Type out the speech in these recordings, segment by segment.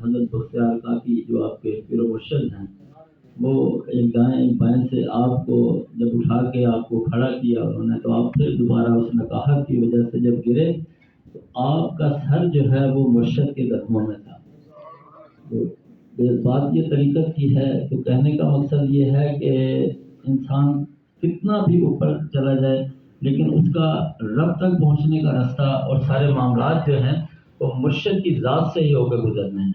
حضرت بختیار کاکی جو آپ کے پیر و مرشد ہیں، وہ ایک دائیں ایک بائیں سے آپ کو جب اٹھا کے آپ کو کھڑا کیا انہوں نے، تو آپ پھر دوبارہ اس نقاہت کی وجہ سے جب گرے تو آپ کا سر جو ہے وہ مرشد کے قدموں میں تھا۔ تو بات یہ طریقت کی ہے، تو کہنے کا مقصد یہ ہے کہ انسان کتنا بھی اوپر چلا جائے لیکن اس کا رب تک پہنچنے کا راستہ اور سارے معاملات جو ہیں وہ مرشد کی ذات سے ہی ہو کے گزرنے ہیں۔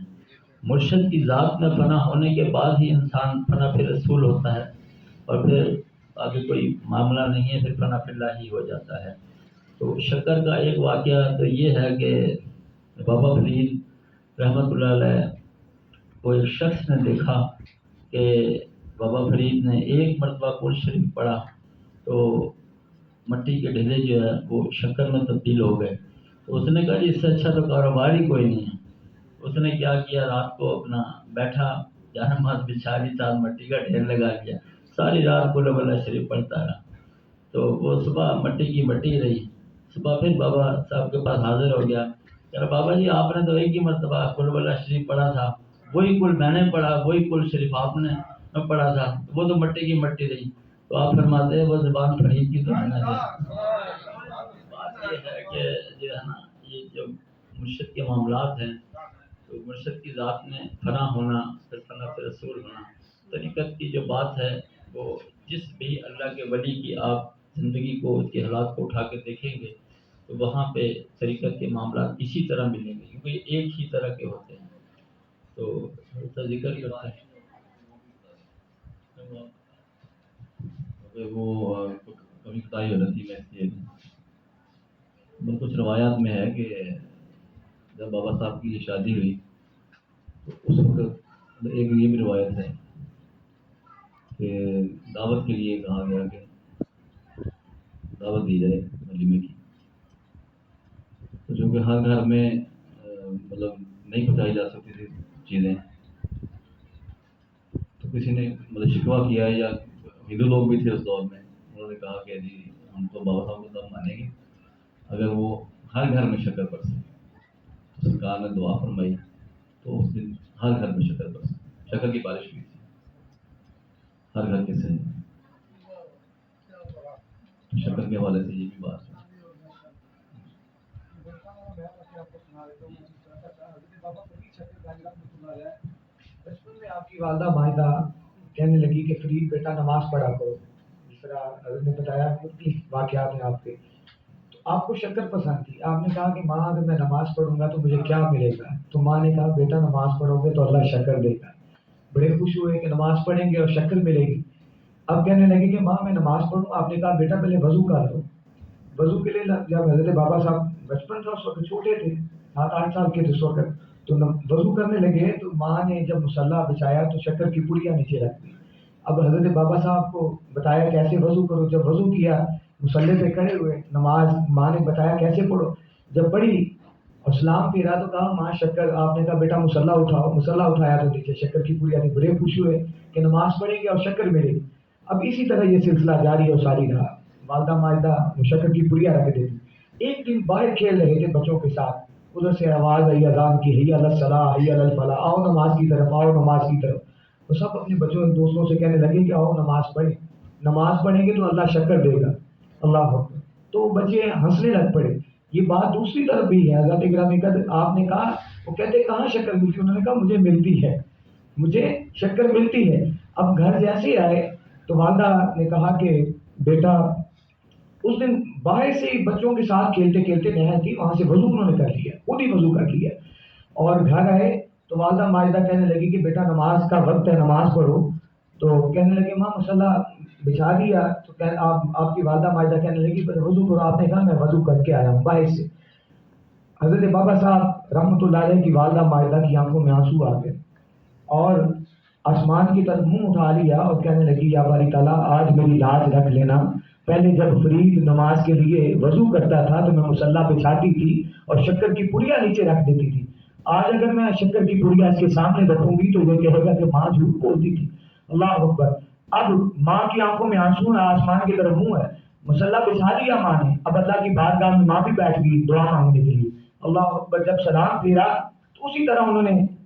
مرشد کی ذات میں فنا ہونے کے بعد ہی انسان فنا فی رسول ہوتا ہے، اور پھر آگے کوئی معاملہ نہیں ہے، پھر فنا فی اللہ ہی ہو جاتا ہے۔ تو شکر کا ایک واقعہ تو یہ ہے کہ بابا فرید رحمۃ اللہ علیہ کو ایک شخص نے دیکھا کہ بابا فرید نے ایک مرتبہ قرآن شریف پڑھا تو مٹی کے ڈھیلے جو ہے وہ شکر میں تبدیل ہو گئے۔ تو اس نے کہا اس سے اچھا تو کاروبار ہی کوئی نہیں ہے۔ اس نے کیا کیا، رات کو اپنا بیٹھا جہنماز بچھاری ساتھ مٹی کا ڈھیر لگا لیا، ساری رات قل واللہ شریف پڑھتا رہا۔ تو وہ صبح مٹی کی مٹی رہی، صبح پھر بابا صاحب کے پاس حاضر ہو گیا، کہ بابا جی آپ نے تو ایک ہی مرتبہ قل واللہ شریف پڑھا تھا، وہی قل میں نے پڑھا، وہی قل شریف آپ نے پڑھا تھا، وہ تو مٹی کی مٹی رہی۔ تو آپ فرماتے ہیں وہ زبان فرید کی تو آنا ہے۔ بات یہ ہے کہ جو ہے نا، یہ جو مرشد کے معاملات ہیں، تو مرشد کی ذات میں فنا ہونا، پھر فنا پہ رسول ہونا، طریقت کی جو بات ہے وہ جس بھی اللہ کے ولی کی آپ زندگی کو اس کے حالات کو اٹھا کے دیکھیں گے تو وہاں پہ طریقت کے معاملات اسی طرح ملیں گے، کیونکہ ایک ہی طرح کے ہوتے ہیں۔ تو اس کا ذکر کرتا ہے وہ کبھی کتائی ہو رہی تھی میں کچھ روایات میں ہے کہ جب بابا صاحب کی شادی ہوئی تو اس وقت ایک یہ بھی روایت ہے کہ دعوت کے لیے کہا گیا کہ دعوت دی جائے ولیمے کی، تو جو کہ ہر گھر میں مطلب نہیں پہنچائی جا سکتی تھی چیزیں، تو کسی نے مطلب شکوہ کیا ہے، یا ہندو لوگ بھی تھے اس دور میں، انہوں نے کہا کہ جی ہم تو بابا صاحب کو تب مانیں گے اگر وہ ہر گھر میں شکر برسے۔ تو سرکار نے دعا فرمائی تو اس دن ہر گھر میں شکر برسے، شکر کی بارش ہوئی تھی ہر گھر کے سے۔ شکر کے حوالے سے یہ بھی بات ہے۔ بچپن میں آپ کی والدہ ماہدہ کہنے لگی کہ فرید بیٹا نماز پڑھا کرو، جس طرح حضرت نے بتایا مختلف واقعات ہیں آپ کے، تو آپ کو شکر پسند تھی۔ آپ نے کہا کہ ماں اگر میں نماز پڑھوں گا تو مجھے کیا ملے گا؟ تو ماں نے کہا بیٹا نماز پڑھو گے تو اللہ شکر دے گا۔ بڑے خوش ہوئے کہ نماز پڑھیں گے اور شکر ملے گی۔ اب کہنے لگے کہ ماں میں نماز پڑھوں، آپ نے کہا بیٹا پہلے وضو کر لو۔ وضو کے لیے جب حضرت بابا صاحب بچپن تھا اس وقت چھوٹے تھے، 7-8 سال کے تھے اس وقت، تو وضو کرنے لگے تو ماں نے جب مصلی بچھایا تو شکر کی پڑیاں نیچے رکھ دی۔ اب حضرت بابا صاحب کو بتایا کیسے وضو کرو، جب وضو کیا مصلی پہ کھڑے ہوئے، نماز ماں نے بتایا کیسے پڑھو، جب پڑھی اور سلام پھیرا تو کہا ماں شکر، آپ نے کہا بیٹا مصلی اٹھاؤ، مصلی اٹھایا تو نیچے شکر کی پڑیاں تھی۔ بڑے خوش ہوئے کہ نماز پڑھیں گے اور شکر ملے گی۔ اب اسی طرح یہ سلسلہ جاری اور ساری رہا، والدہ ماجدہ شکر کی پڑیاں رکھ دیتی۔ ایک دن باہر کھیل رہے تھے بچوں کے ساتھ، ادھر سے آواز آئی اذان کی، حی علی الصلاۃ حی علی الفلاح، آؤ نماز کی طرف، آؤ نماز کی طرف۔ تو سب اپنے بچوں دوستوں سے کہنے لگے کہ آؤ نماز پڑھیں، نماز پڑھیں گے تو اللہ شکر دے گا، اللہ اکبر۔ تو بچے ہنسنے لگ پڑے۔ یہ بات دوسری طرف بھی ہے، حضرت گرامی قدر آپ نے کہا، وہ کہتے کہاں شکر ملتی؟ انہوں نے کہا مجھے ملتی ہے، مجھے شکر ملتی ہے۔ اب گھر جیسے آئے تو والدہ نے کہا کہ بیٹا، اس دن باہر سے ہی بچوں کے ساتھ کھیلتے کھیلتے نہر تھی، وہاں سے وضو انہوں نے کر لیا، خود ہی وضو کر لیا، اور گھر آئے تو والدہ ماجدہ کہنے لگی کہ بیٹا نماز کا وقت ہے، نماز پڑھو۔ تو کہنے لگے ماں مصلی بچھا دیا، تو آپ کی والدہ ماجدہ کہنے لگی وضو کرو، آپ نے کہا میں وضو کر کے آیا ہوں باہر سے۔ حضرت بابا صاحب رحمۃ اللہ علیہ کی والدہ ماجدہ کی آنکھوں میں آنسو آ گئے اور آسمان کی طرف منہ اٹھا لیا اور کہنے لگی یا باری تعالیٰ آج میری لاج رکھ لینا، پہلے جب فرید نماز کے لیے وضو کرتا تھا تو میں مصلی بچھاتی تھی اور شکر کی پڑیاں نیچے رکھ دیتی تھی، آج اگر میں شکر کی پڑیاں اس کے سامنے رکھوں گی تو یہ کہے گا کہ ماں جھوٹ بولتی تھی۔ اللہ اکبر۔ اب ماں کی آنکھوں میں آنسو ہے، آسمان کی طرف منہ ہے، مصلی بچھا لیا ماں نے، اب اللہ کی بارگاہ میں ماں بھی بیٹھ گئی دعا مانگنے کے لیے۔ اللہ اکبر۔ جب سلام پھیرا تو اسی طرح انہوں نے